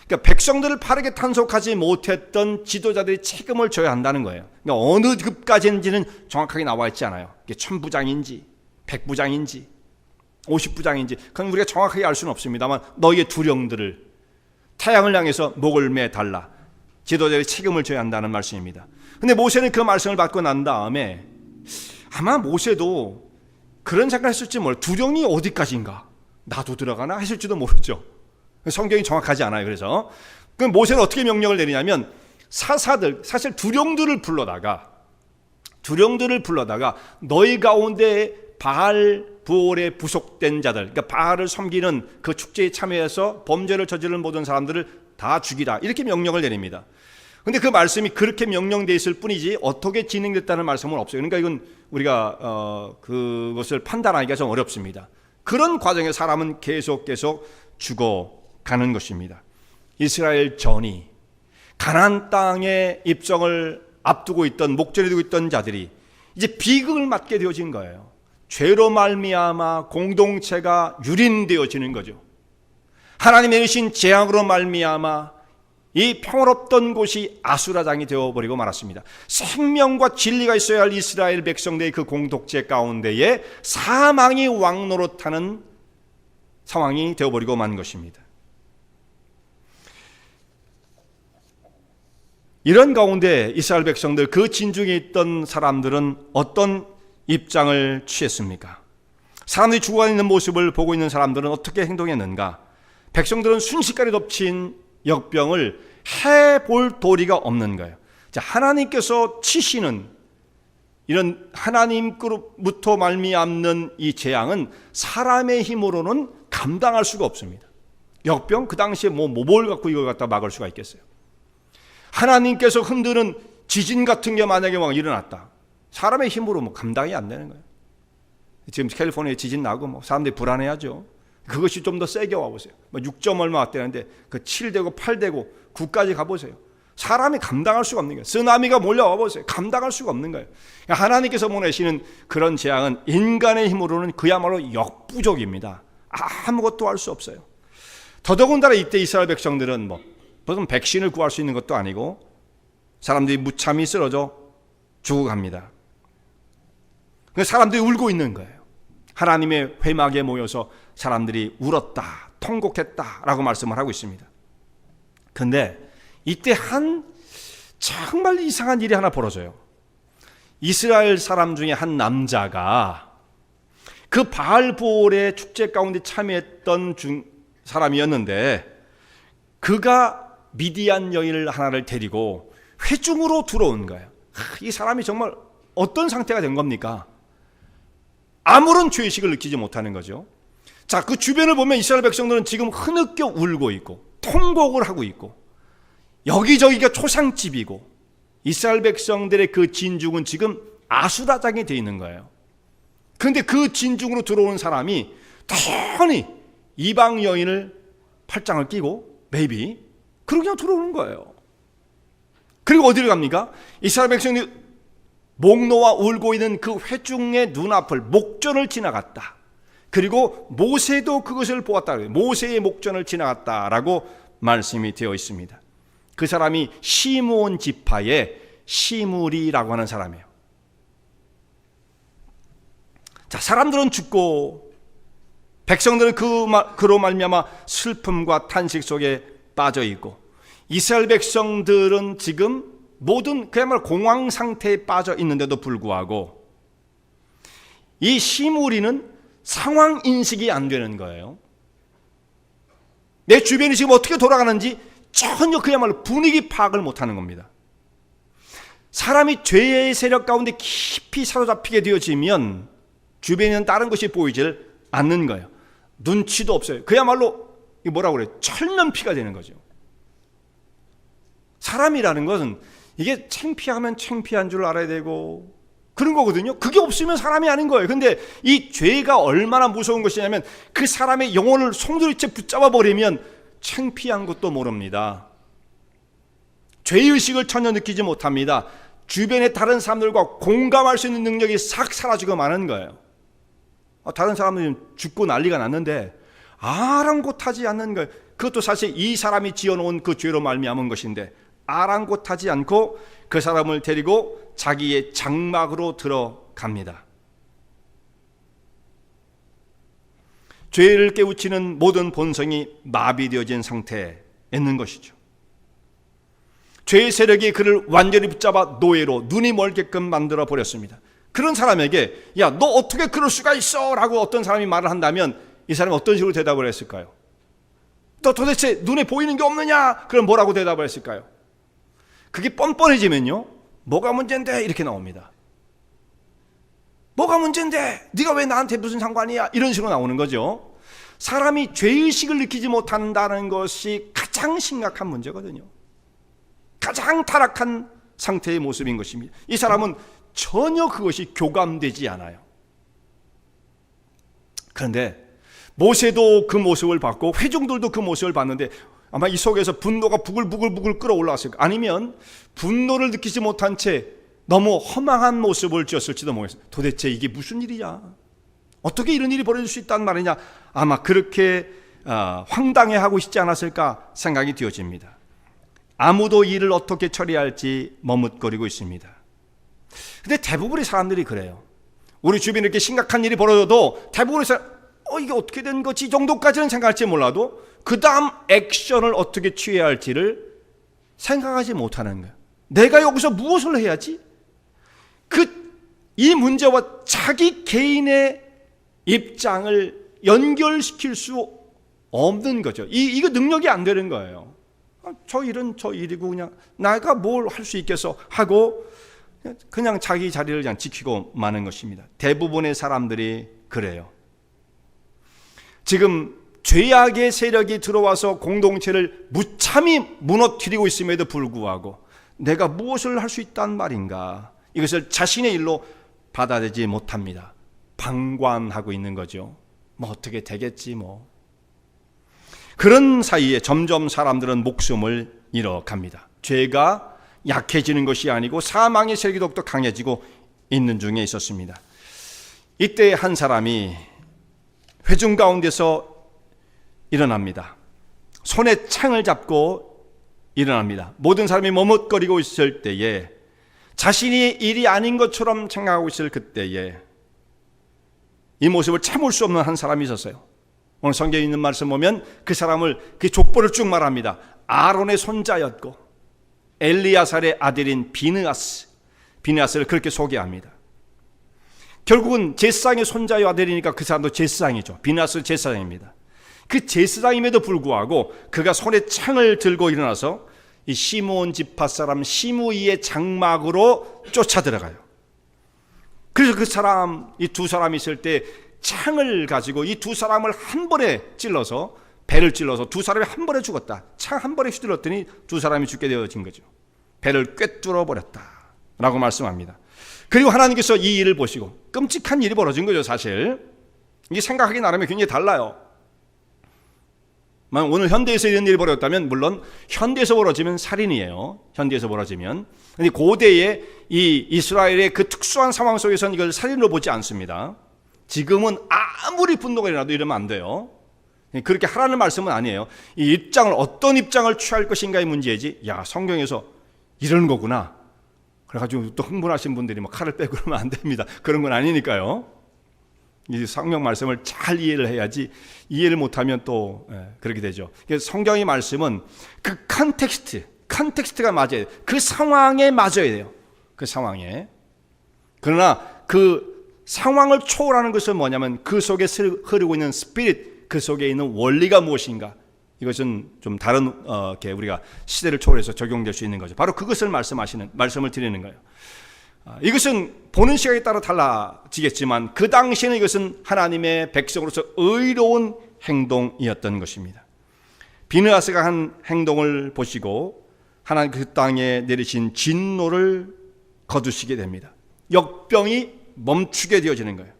그러니까 백성들을 바르게 탄속하지 못했던 지도자들이 책임을 져야 한다는 거예요. 그러니까 어느 급까지인지는 정확하게 나와 있지 않아요. 이게 1000부장인지 100부장인지 50부장인지 그건 우리가 정확하게 알 수는 없습니다만, 너희의 두령들을 태양을 향해서 목을 매달라. 지도자들이 책임을 져야 한다는 말씀입니다. 근데 모세는 그 말씀을 받고 난 다음에 아마 모세도 그런 생각을 했을지 몰라요. 두령이 어디까지인가? 나도 들어가나? 했을지도 모르죠. 성경이 정확하지 않아요. 그래서 그럼 모세는 어떻게 명령을 내리냐면, 사사들, 사실 두령들을 불러다가 너희 가운데 바알 부올에 부속된 자들, 그러니까 바알을 섬기는 그 축제에 참여해서 범죄를 저지른 모든 사람들을 다 죽이라, 이렇게 명령을 내립니다. 근데 그 말씀이 그렇게 명령되어 있을 뿐이지 어떻게 진행됐다는 말씀은 없어요. 그러니까 이건 우리가 그것을 판단하기가 좀 어렵습니다. 그런 과정에 사람은 계속 죽어가는 것입니다. 이스라엘 전이 가나안 땅의 입성을 앞두고 있던, 목전에 두고 있던 자들이 이제 비극을 맞게 되어진 거예요. 죄로 말미암아 공동체가 유린되어지는 거죠. 하나님의 내리신 재앙으로 말미암아 이 평화롭던 곳이 아수라장이 되어버리고 말았습니다. 생명과 진리가 있어야 할 이스라엘 백성들의 그 공동체 가운데에 사망이 왕노릇하는 상황이 되어버리고 만 것입니다. 이런 가운데 이스라엘 백성들, 그 진중에 있던 사람들은 어떤 입장을 취했습니까? 사람들이 죽어가고 있는 모습을 보고 있는 사람들은 어떻게 행동했는가? 백성들은 순식간에 덮친 역병을 해볼 도리가 없는 거예요. 자, 하나님께서 치시는 이런 하나님으로부터 말미암는 이 재앙은 사람의 힘으로는 감당할 수가 없습니다. 역병, 그 당시에 뭘 갖고 이걸 갖다 막을 수가 있겠어요? 하나님께서 흔드는 지진 같은 게 만약에 막 일어났다, 사람의 힘으로 감당이 안 되는 거예요. 지금 캘리포니아에 지진 나고 사람들이 불안해하죠. 그것이 좀 더 세게 와보세요. 6점 얼마 왔다는데 그 7되고 8되고 9까지 가보세요. 사람이 감당할 수가 없는 거예요. 쓰나미가 몰려와 보세요. 감당할 수가 없는 거예요. 하나님께서 보내시는 그런 재앙은 인간의 힘으로는 그야말로 역부족입니다. 아무것도 할 수 없어요. 더더군다나 이때 이스라엘 백성들은 무슨 백신을 구할 수 있는 것도 아니고 사람들이 무참히 쓰러져 죽어갑니다. 사람들이 울고 있는 거예요. 하나님의 회막에 모여서 사람들이 울었다, 통곡했다라고 말씀을 하고 있습니다. 근데 이때 정말 이상한 일이 하나 벌어져요. 이스라엘 사람 중에 한 남자가 그 바알보올의 축제 가운데 참여했던 사람이었는데, 그가 미디안 여인 하나를 데리고 회중으로 들어온 거예요. 이 사람이 정말 어떤 상태가 된 겁니까? 아무런 죄의식을 느끼지 못하는 거죠. 자, 그 주변을 보면 이스라엘 백성들은 지금 흐느껴 울고 있고 통곡을 하고 있고 여기저기가 초상집이고 이스라엘 백성들의 그 진중은 지금 아수라장이 되어 있는 거예요. 그런데 그 진중으로 들어온 사람이 당연히 이방 여인을 팔짱을 끼고 그냥 들어오는 거예요. 그리고 어디를 갑니까? 이스라엘 백성들이 목 놓아 울고 있는 그 회중의 눈앞을, 목전을 지나갔다. 그리고 모세도 그것을 보았다. 모세의 목전을 지나갔다라고 말씀이 되어 있습니다. 그 사람이 시므온 지파의 시므리라고 하는 사람이에요. 자, 사람들은 죽고 백성들은 그로 말미암아 슬픔과 탄식 속에 빠져 있고, 이스라엘 백성들은 지금 모든 그야말로 공황 상태에 빠져 있는데도 불구하고 이 시므리는 상황 인식이 안 되는 거예요. 내 주변이 지금 어떻게 돌아가는지 전혀 그야말로 분위기 파악을 못하는 겁니다. 사람이 죄의 세력 가운데 깊이 사로잡히게 되어지면 주변에 있는 다른 것이 보이질 않는 거예요. 눈치도 없어요. 그야말로 뭐라고 그래요? 철면피가 되는 거죠. 사람이라는 것은 이게 창피하면 창피한 줄 알아야 되고 그런 거거든요. 그게 없으면 사람이 아닌 거예요. 근데 이 죄가 얼마나 무서운 것이냐면 그 사람의 영혼을 송두리째 붙잡아 버리면 창피한 것도 모릅니다. 죄의식을 전혀 느끼지 못합니다. 주변의 다른 사람들과 공감할 수 있는 능력이 싹 사라지고 마는 거예요. 다른 사람들은 죽고 난리가 났는데 아랑곳하지 않는 거예요. 그것도 사실 이 사람이 지어놓은 그 죄로 말미암은 것인데 아랑곳하지 않고 그 사람을 데리고 자기의 장막으로 들어갑니다. 죄를 깨우치는 모든 본성이 마비되어진 상태에 있는 것이죠. 죄의 세력이 그를 완전히 붙잡아 노예로 눈이 멀게끔 만들어 버렸습니다. 그런 사람에게 야, 너 어떻게 그럴 수가 있어? 라고 어떤 사람이 말을 한다면 이 사람이 어떤 식으로 대답을 했을까요? 너 도대체 눈에 보이는 게 없느냐? 그럼 뭐라고 대답을 했을까요? 그게 뻔뻔해지면요, 뭐가 문제인데? 이렇게 나옵니다. 뭐가 문제인데? 네가 왜 나한테 무슨 상관이야? 이런 식으로 나오는 거죠. 사람이 죄의식을 느끼지 못한다는 것이 가장 심각한 문제거든요. 가장 타락한 상태의 모습인 것입니다. 이 사람은 전혀 그것이 교감되지 않아요. 그런데 모세도 그 모습을 봤고 회중들도 그 모습을 봤는데 아마 이 속에서 분노가 부글부글 끓어올라왔을 까 아니면 분노를 느끼지 못한 채 너무 허망한 모습을 지었을지도 모르겠어요. 도대체 이게 무슨 일이야? 어떻게 이런 일이 벌어질 수 있단 말이냐? 아마 그렇게 황당해하고 있지 않았을까 생각이 되어집니다. 아무도 일을 어떻게 처리할지 머뭇거리고 있습니다. 근데 대부분의 사람들이 그래요. 우리 주변에 이렇게 심각한 일이 벌어져도 대부분의 사람 이게 어떻게 된 거지 정도까지는 생각할지 몰라도 그 다음 액션을 어떻게 취해야 할지를 생각하지 못하는 거예요. 내가 여기서 무엇을 해야지? 이 문제와 자기 개인의 입장을 연결시킬 수 없는 거죠. 이거 능력이 안 되는 거예요. 저 일은 저 일이고 그냥 내가 뭘 할 수 있겠어 하고 그냥 자기 자리를 그냥 지키고 마는 것입니다. 대부분의 사람들이 그래요. 지금 죄악의 세력이 들어와서 공동체를 무참히 무너뜨리고 있음에도 불구하고 내가 무엇을 할 수 있단 말인가? 이것을 자신의 일로 받아들이지 못합니다. 방관하고 있는 거죠. 뭐 어떻게 되겠지 뭐. 그런 사이에 점점 사람들은 목숨을 잃어갑니다. 죄가 약해지는 것이 아니고 사망의 세력이 더욱더 강해지고 있는 중에 있었습니다. 이때 한 사람이 회중 가운데서 일어납니다. 손에 창을 잡고 일어납니다. 모든 사람이 머뭇거리고 있을 때에 자신이 일이 아닌 것처럼 생각하고 있을 그때에 이 모습을 참을 수 없는 한 사람이 있었어요. 오늘 성경에 있는 말씀 보면 그 사람을 그 족보를 쭉 말합니다. 아론의 손자였고 엘리야살의 아들인 비느하스를 그렇게 소개합니다. 결국은 제사장의 손자의 아들이니까 그 사람도 제사장이죠. 비느하스 제사장입니다. 그 제사장임에도 불구하고 그가 손에 창을 들고 일어나서 이 시므온 지파 사람 시므이의 장막으로 쫓아 들어가요. 그래서 그 사람, 이 두 사람이 있을 때 창을 가지고 이 두 사람을 한 번에 찔러서 배를 찔러서 두 사람이 한 번에 죽었다. 창 한 번에 휘둘렀더니 두 사람이 죽게 되어진 거죠. 배를 꿰뚫어 버렸다 라고 말씀합니다. 그리고 하나님께서 이 일을 보시고 끔찍한 일이 벌어진 거죠. 사실 이게 생각하기 나름에 굉장히 달라요. 오늘 현대에서 이런 일이 벌어졌다면 물론 현대에서 벌어지면 살인이에요. 현대에서 벌어지면. 근데 고대의 이 이스라엘의 그 특수한 상황 속에서는 이걸 살인으로 보지 않습니다. 지금은 아무리 분노가 일어나도 이러면 안 돼요. 그렇게 하라는 말씀은 아니에요. 이 입장을 어떤 입장을 취할 것인가의 문제이지. 야, 성경에서 이러는 거구나. 그래가지고 또 흥분하신 분들이 막 칼을 빼고 그러면 안 됩니다. 그런 건 아니니까요. 이 성경 말씀을 잘 이해를 해야지 이해를 못하면 또 그렇게 되죠. 그래서 성경의 말씀은 그 컨텍스트가 맞아야 돼요. 그 상황에 맞아야 돼요. 그 상황에. 그러나 그 상황을 초월하는 것은 뭐냐면 그 속에 흐르고 있는 스피릿, 그 속에 있는 원리가 무엇인가, 이것은 좀 다른 우리가 시대를 초월해서 적용될 수 있는 거죠. 바로 그것을 말씀을 드리는 거예요. 이것은 보는 시각에 따라 달라지겠지만 그 당시에는 이것은 하나님의 백성으로서 의로운 행동이었던 것입니다. 비느하스가 한 행동을 보시고 하나님 그 땅에 내리신 진노를 거두시게 됩니다. 역병이 멈추게 되어지는 거예요.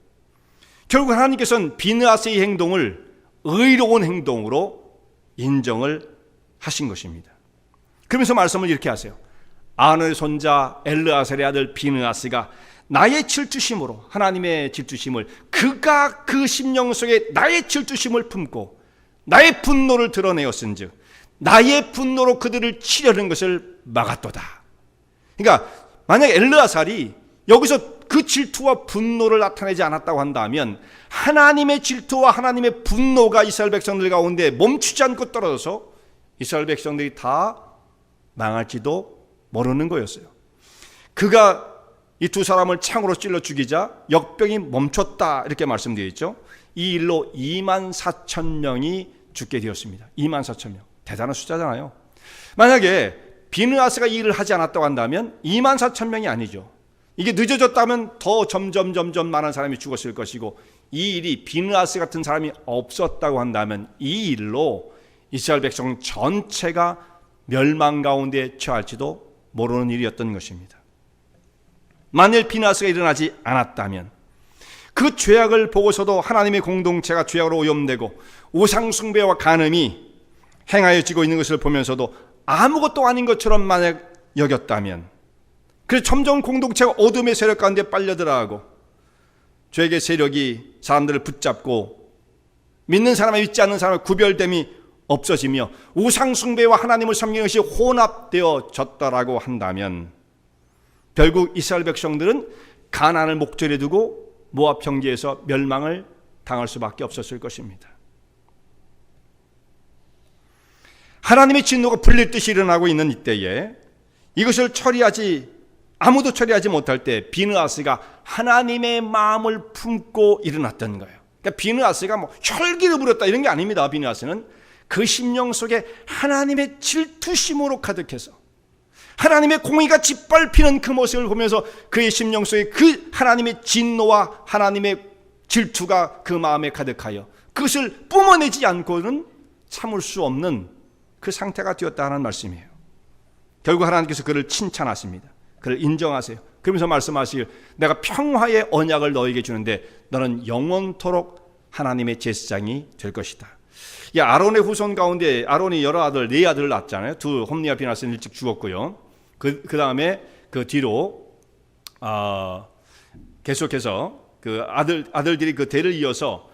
결국 하나님께서는 비느하스의 행동을 의로운 행동으로 인정을 하신 것입니다. 그러면서 말씀을 이렇게 하세요. 아론의 손자 엘르아살의 아들 비느하스가 나의 질투심으로, 하나님의 질투심을, 그가 그 심령 속에 나의 질투심을 품고 나의 분노를 드러내었은즉 나의 분노로 그들을 치려는 것을 막았도다. 그러니까 만약 엘르아살이 여기서 그 질투와 분노를 나타내지 않았다고 한다면 하나님의 질투와 하나님의 분노가 이스라엘 백성들 가운데 멈추지 않고 떨어져서 이스라엘 백성들이 다 망할지도 모르는 거였어요. 그가 이 두 사람을 창으로 찔러 죽이자 역병이 멈췄다 이렇게 말씀되어 있죠. 이 일로 24,000명이 죽게 되었습니다. 24,000명. 대단한 숫자잖아요. 만약에 비느하스가 이 일을 하지 않았다고 한다면 24,000명이 아니죠. 이게 늦어졌다면 더 점점 많은 사람이 죽었을 것이고, 이 일이 비느하스 같은 사람이 없었다고 한다면 이 일로 이스라엘 백성 전체가 멸망 가운데 처할지도 모르는 일이었던 것입니다. 만일 비느하스가 일어나지 않았다면 그 죄악을 보고서도 하나님의 공동체가 죄악으로 오염되고 우상숭배와 간음이 행하여지고 있는 것을 보면서도 아무것도 아닌 것처럼 만약 여겼다면, 그래서 점점 공동체가 어둠의 세력 가운데 빨려들어가고 죄악의 세력이 사람들을 붙잡고 믿는 사람과 믿지 않는 사람의 구별됨이 없어지며 우상숭배와 하나님을 섬기는 것이 혼합되어졌다라고 한다면 결국 이스라엘 백성들은 가나안을 목전에 두고 모압 평지에서 멸망을 당할 수밖에 없었을 것입니다. 하나님의 진노가 불릴 듯이 일어나고 있는 이때에 이것을 아무도 처리하지 못할 때 비느하스가 하나님의 마음을 품고 일어났던 거예요. 그러니까 비느하스가 혈기를 부렸다 이런 게 아닙니다. 비느하스는 그 심령 속에 하나님의 질투심으로 가득해서 하나님의 공의가 짓밟히는 그 모습을 보면서 그의 심령 속에 그 하나님의 진노와 하나님의 질투가 그 마음에 가득하여 그것을 뿜어내지 않고는 참을 수 없는 그 상태가 되었다는 말씀이에요. 결국 하나님께서 그를 칭찬하십니다. 그를 인정하세요. 그러면서 말씀하시길, 내가 평화의 언약을 너에게 주는데 너는 영원토록 하나님의 제사장이 될 것이다. 이 아론의 후손 가운데 아론이 여러 아들, 네 아들을 낳았잖아요. 두 홈리와 비느하스는 일찍 죽었고요. 그 다음에 그 뒤로 계속해서 그 아들들이 그 대를 이어서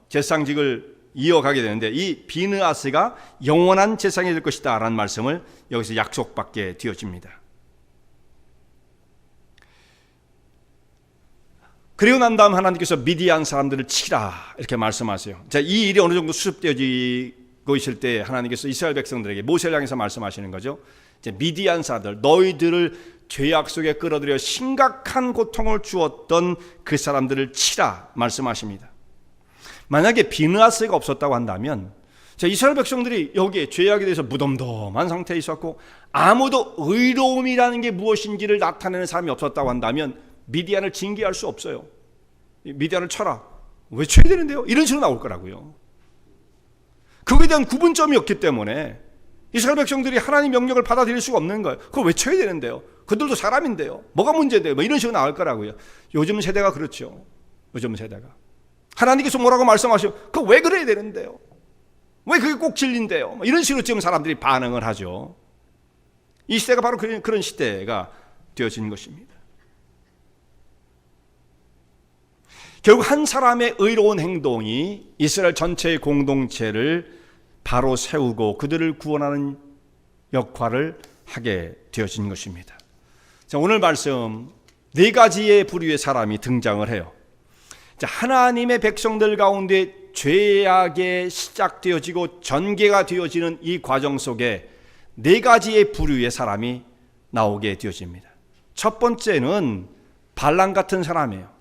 제사장직을 이어가게 되는데, 이 비느하스가 영원한 제사장이 될 것이다 라는 말씀을 여기서 약속받게 되어집니다. 그리고 난 다음 하나님께서 미디안 사람들을 치라 이렇게 말씀하세요. 자, 이 일이 어느 정도 수습되어지고 있을 때 하나님께서 이스라엘 백성들에게 모세를 향해서 말씀하시는 거죠. 이제 미디안 사람들, 너희들을 죄악 속에 끌어들여 심각한 고통을 주었던 그 사람들을 치라 말씀하십니다. 만약에 비느하스가 없었다고 한다면 이스라엘 백성들이 여기에 죄악에 대해서 무덤덤한 상태에 있었고 아무도 의로움이라는 게 무엇인지를 나타내는 사람이 없었다고 한다면 미디안을 징계할 수 없어요. 미디안을 쳐라. 왜 쳐야 되는데요? 이런 식으로 나올 거라고요. 그거에 대한 구분점이 없기 때문에 이스라엘 백성들이 하나님 명령을 받아들일 수가 없는 거예요. 그걸 왜 쳐야 되는데요? 그들도 사람인데요. 뭐가 문제인데요? 이런 식으로 나올 거라고요. 요즘 세대가 그렇죠. 요즘 세대가 하나님께서 뭐라고 말씀하시요? 그거 왜 그래야 되는데요? 왜 그게 꼭 진리인데요? 이런 식으로 지금 사람들이 반응을 하죠. 이 시대가 바로 그런 시대가 되어진 것입니다. 결국 한 사람의 의로운 행동이 이스라엘 전체의 공동체를 바로 세우고 그들을 구원하는 역할을 하게 되어진 것입니다. 자, 오늘 말씀 네 가지의 부류의 사람이 등장을 해요. 자, 하나님의 백성들 가운데 죄악에 시작되어지고 전개가 되어지는 이 과정 속에 네 가지의 부류의 사람이 나오게 되어집니다. 첫 번째는 발람 같은 사람이에요.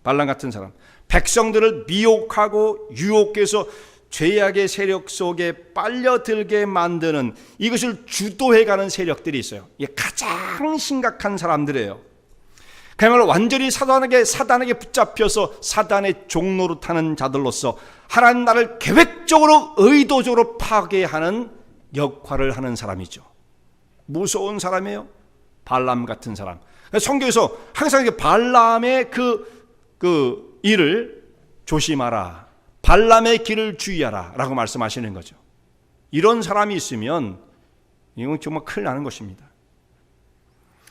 발람 같은 사람. 백성들을 미혹하고 유혹해서 죄악의 세력 속에 빨려들게 만드는, 이것을 주도해가는 세력들이 있어요. 이게 가장 심각한 사람들이에요. 그야말로 완전히 사단에게 붙잡혀서 사단의 종로로 타는 자들로서 하나님 나라를 계획적으로 의도적으로 파괴하는 역할을 하는 사람이죠. 무서운 사람이에요. 발람 같은 사람. 성경에서 항상 발람의 그 일을 조심하라, 발람의 길을 주의하라 라고 말씀하시는 거죠. 이런 사람이 있으면 이건 정말 큰일 나는 것입니다.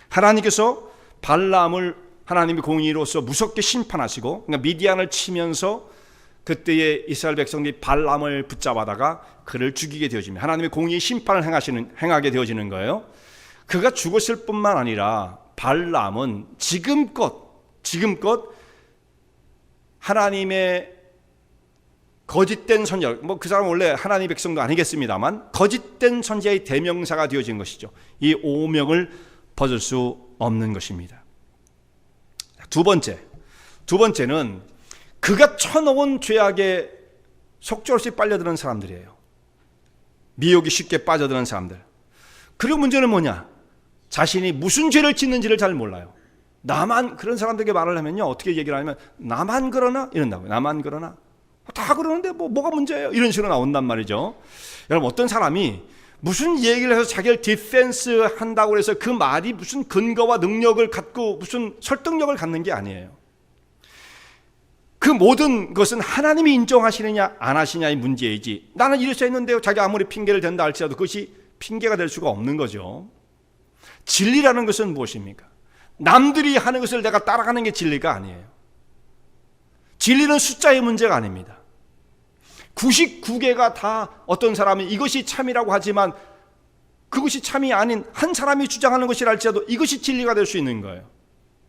하나님께서 발람을 하나님의 공의로서 무섭게 심판하시고, 그러니까 미디안을 치면서 그때의 이스라엘 백성들이 발람을 붙잡아다가 그를 죽이게 되어집니다. 하나님의 공의의 심판을 행하게 되어지는 거예요. 그가 죽었을 뿐만 아니라 발람은 지금껏 하나님의 거짓된 선지자, 그 사람은 원래 하나님의 백성도 아니겠습니다만 거짓된 선지자의 대명사가 되어진 것이죠. 이 오명을 벗을 수 없는 것입니다. 두 번째는 그가 쳐놓은 죄악에 속절없이 빨려드는 사람들이에요. 미혹이 쉽게 빠져드는 사람들. 그리고 문제는 뭐냐? 자신이 무슨 죄를 짓는지를 잘 몰라요. 나만, 그런 사람들에게 말을 하면요, 어떻게 얘기를 하냐면 나만 그러나? 이런다고요. 나만 그러나? 다 그러는데 뭐가 문제예요? 이런 식으로 나온단 말이죠. 여러분, 어떤 사람이 무슨 얘기를 해서 자기를 디펜스 한다고 해서 그 말이 무슨 근거와 능력을 갖고 무슨 설득력을 갖는 게 아니에요. 그 모든 것은 하나님이 인정하시느냐 안 하시냐의 문제이지, 나는 이럴 수 있는데요, 자기 아무리 핑계를 댄다 할지라도 그것이 핑계가 될 수가 없는 거죠. 진리라는 것은 무엇입니까? 남들이 하는 것을 내가 따라가는 게 진리가 아니에요. 진리는 숫자의 문제가 아닙니다. 99개가 다 어떤 사람은 이것이 참이라고 하지만 그것이 참이 아닌 한 사람이 주장하는 것이랄지라도 이것이 진리가 될 수 있는 거예요.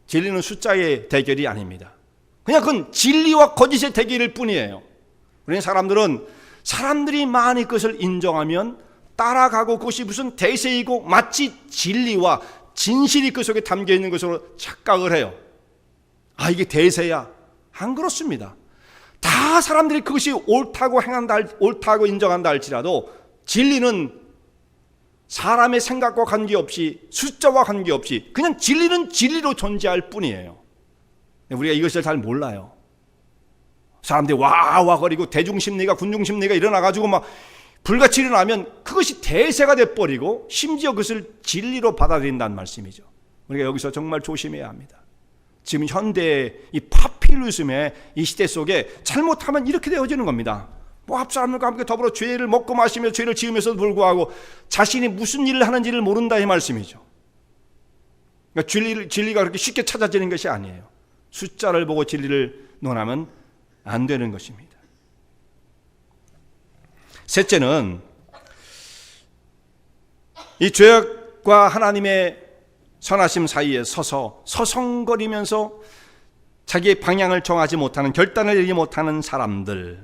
진리는 숫자의 대결이 아닙니다. 그냥 그건 진리와 거짓의 대결일 뿐이에요. 우리는 사람들이 많이 그것을 인정하면 따라가고 그것이 무슨 대세이고 마치 진리와 진실이 그 속에 담겨 있는 것으로 착각을 해요. 아, 이게 대세야. 안 그렇습니다. 다 사람들이 그것이 옳다고 인정한다 할지라도 진리는 사람의 생각과 관계없이, 숫자와 관계없이 그냥 진리는 진리로 존재할 뿐이에요. 우리가 이것을 잘 몰라요. 사람들이 와와거리고 대중심리가 군중심리가 일어나가지고 막 불같이 일어나면 그것이 대세가 돼버리고 심지어 그것을 진리로 받아들인다는 말씀이죠. 우리가 여기서 정말 조심해야 합니다. 지금 현대의 이 파퓰리즘의 이 시대 속에 잘못하면 이렇게 되어지는 겁니다. 앞사람들과 함께 더불어 죄를 먹고 마시며 죄를 지으면서도 불구하고 자신이 무슨 일을 하는지를 모른다, 이 말씀이죠. 그러니까 진리가 그렇게 쉽게 찾아지는 것이 아니에요. 숫자를 보고 진리를 논하면 안 되는 것입니다. 셋째는 이 죄악과 하나님의 선하심 사이에 서서 서성거리면서 자기의 방향을 정하지 못하는, 결단을 내리지 못하는 사람들,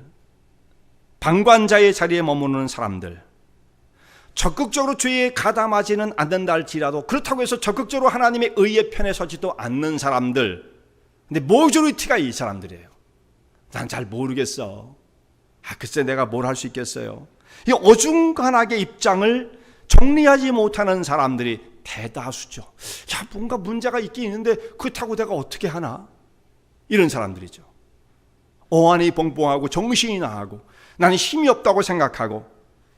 방관자의 자리에 머무르는 사람들, 적극적으로 죄에 가담하지는 않는다 할지라도 그렇다고 해서 적극적으로 하나님의 의의 편에 서지도 않는 사람들. 근데 모조리티가 이 사람들이에요. 난 잘 모르겠어. 글쎄 내가 뭘 할 수 있겠어요. 이 어중간하게 입장을 정리하지 못하는 사람들이 대다수죠. 뭔가 문제가 있긴 있는데 그렇다고 내가 어떻게 하나? 이런 사람들이죠. 어안이 벙벙하고 정신이 나하고 나는 힘이 없다고 생각하고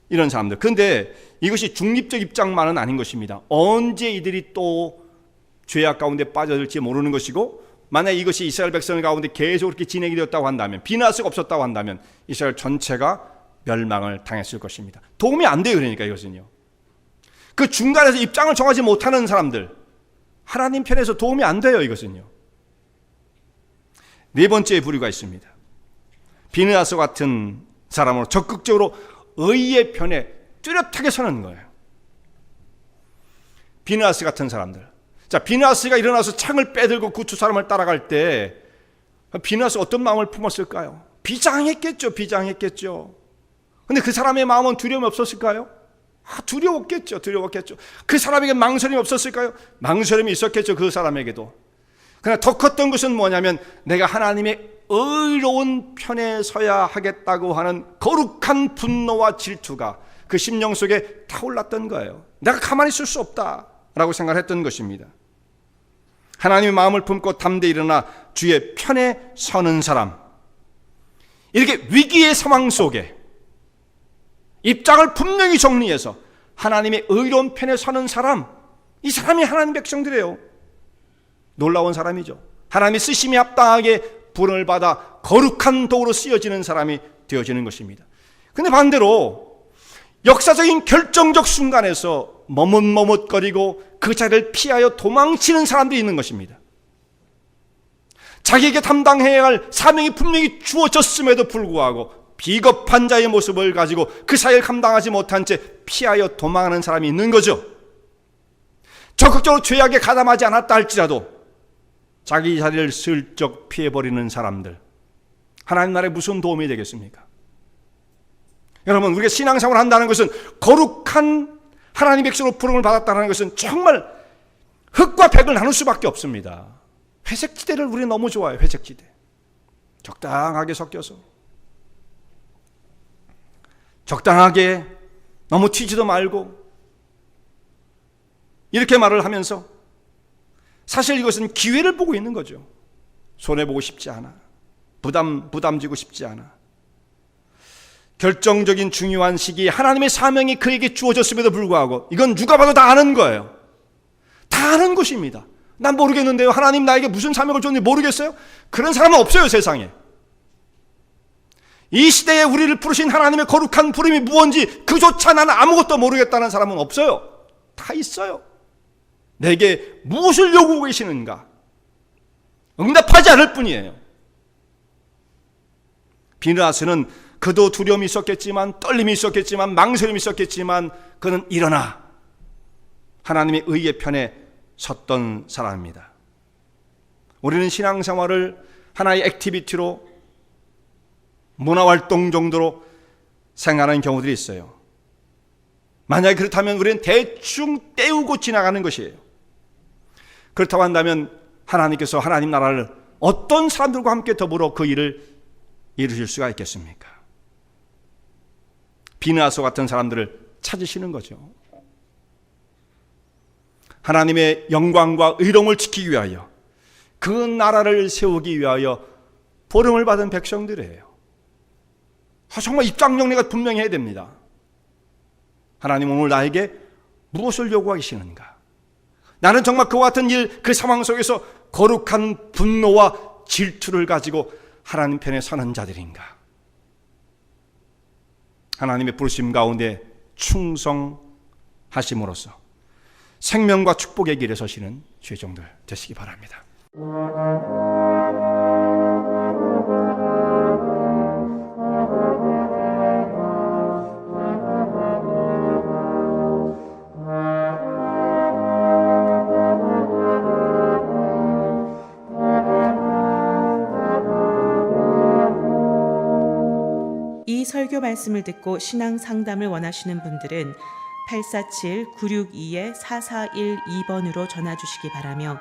이런 사람들. 그런데 이것이 중립적 입장만은 아닌 것입니다. 언제 이들이 또 죄악 가운데 빠져들지 모르는 것이고, 만약 이것이 이스라엘 백성 가운데 계속 그렇게 진행이 되었다고 한다면, 비나스가 없었다고 한다면 이스라엘 전체가 멸망을 당했을 것입니다. 도움이 안 돼요. 그러니까 이것은요, 그 중간에서 입장을 정하지 못하는 사람들, 하나님 편에서 도움이 안 돼요. 이것은요. 네 번째 부류가 있습니다. 비느하스 같은 사람으로 적극적으로 의의 편에 뚜렷하게 서는 거예요. 비느하스 같은 사람들. 자, 비느하스가 일어나서 창을 빼들고 그 두 사람을 따라갈 때 비느하스 어떤 마음을 품었을까요? 비장했겠죠. 근데 그 사람의 마음은 두려움이 없었을까요? 두려웠겠죠. 그 사람에게 망설임이 없었을까요? 망설임이 있었겠죠. 그 사람에게도. 그러나 더 컸던 것은 뭐냐면 내가 하나님의 의로운 편에 서야 하겠다고 하는 거룩한 분노와 질투가 그 심령 속에 타올랐던 거예요. 내가 가만히 있을 수 없다라고 생각했던 것입니다. 하나님의 마음을 품고 담대히 일어나 주의 편에 서는 사람, 이렇게 위기의 상황 속에 입장을 분명히 정리해서 하나님의 의로운 편에 서는 사람, 이 사람이 하나님 백성들이에요. 놀라운 사람이죠. 하나님의 쓰심에 합당하게 부름을 받아 거룩한 도구로 쓰여지는 사람이 되어지는 것입니다. 근데 반대로 역사적인 결정적 순간에서 머뭇머뭇거리고 그 자리를 피하여 도망치는 사람들이 있는 것입니다. 자기에게 담당해야 할 사명이 분명히 주어졌음에도 불구하고 비겁한 자의 모습을 가지고 그 사역을 감당하지 못한 채 피하여 도망하는 사람이 있는 거죠. 적극적으로 죄악에 가담하지 않았다 할지라도 자기 자리를 슬쩍 피해버리는 사람들, 하나님 나라에 무슨 도움이 되겠습니까? 여러분, 우리가 신앙생활을 한다는 것은 거룩한 하나님 백성으로 부름을 받았다는 것은 정말 흙과 백을 나눌 수밖에 없습니다. 회색지대를 우리는 너무 좋아해요. 회색지대 적당하게 섞여서, 적당하게 너무 튀지도 말고, 이렇게 말을 하면서 사실 이것은 기회를 보고 있는 거죠. 손해보고 싶지 않아, 부담지고 싶지 않아. 결정적인 중요한 시기에 하나님의 사명이 그에게 주어졌음에도 불구하고, 이건 누가 봐도 다 아는 거예요. 다 아는 것입니다. 난 모르겠는데요, 하나님 나에게 무슨 사명을 줬는지 모르겠어요? 그런 사람은 없어요, 세상에. 이 시대에 우리를 부르신 하나님의 거룩한 부름이 무엇인지 그조차 나는 아무것도 모르겠다는 사람은 없어요. 다 있어요. 내게 무엇을 요구하고 계시는가 응답하지 않을 뿐이에요. 비느하스는 그도 두려움이 있었겠지만, 떨림이 있었겠지만, 망설임이 있었겠지만, 그는 일어나 하나님의 의의 편에 섰던 사람입니다. 우리는 신앙생활을 하나의 액티비티로, 문화활동 정도로 생각하는 경우들이 있어요. 만약에 그렇다면 우리는 대충 때우고 지나가는 것이에요. 그렇다고 한다면 하나님께서 하나님 나라를 어떤 사람들과 함께 더불어 그 일을 이루실 수가 있겠습니까? 비느하스와 같은 사람들을 찾으시는 거죠. 하나님의 영광과 의로움을 지키기 위하여, 그 나라를 세우기 위하여 부름을 받은 백성들이에요. 정말 입장 정리가 분명해야 됩니다. 하나님 오늘 나에게 무엇을 요구하시는가? 나는 정말 그와 같은 일, 그 상황 속에서 거룩한 분노와 질투를 가지고 하나님 편에 서는 자들인가? 하나님의 부르심 가운데 충성하심으로써 생명과 축복의 길에 서시는 죄종들 되시기 바랍니다. 이 설교 말씀을 듣고 신앙 상담을 원하시는 분들은 847-962-4412번으로 전화 주시기 바라며,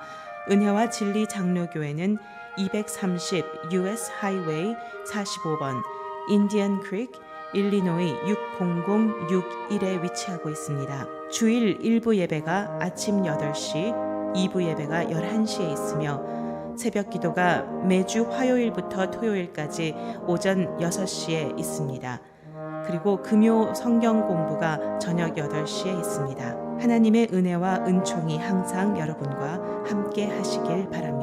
은혜와 진리 장로교회는 230 US 하이웨이 45번 인디언 크릭 일리노이 60061에 위치하고 있습니다. 주일 1부 예배가 아침 8시, 2부 예배가 11시에 있으며 새벽 기도가 매주 화요일부터 토요일까지 오전 6시에 있습니다. 그리고 금요 성경 공부가 저녁 8시에 있습니다. 하나님의 은혜와 은총이 항상 여러분과 함께 하시길 바랍니다.